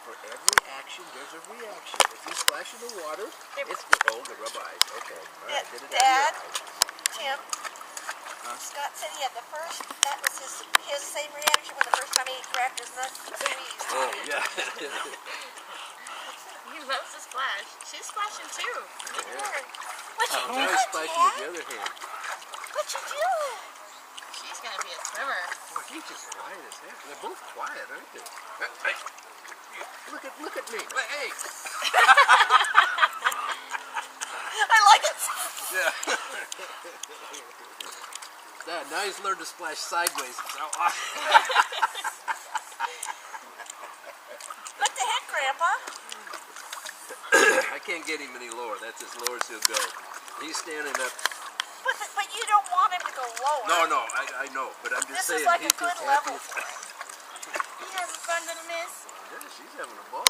For every action, there's a reaction. If you splash in the water, it's the rub eyes. Okay. All right. Did it Dad, have your eyes? Tim, Scott said he had the first, that was his same reaction when the first time he cracked his nuts. Oh, yeah. He loves to splash. She's splashing too. Yeah. What you Now doing, he's splashing with Dad? the other hand. What you doing? She's gonna be a swimmer. Boy, he's just quiet as heck. They're both quiet, aren't they? Hey. Look at me. Hey. I like it. Yeah. Now he's learned to splash sideways. What the heck, Grandpa? I can't get him any lower. That's as low as he'll go. He's standing up. But you don't want him to go lower. No, I know. But I'm just saying. This is like he's a good just level happy. for him. You having fun, little miss? Yeah, she's having a ball.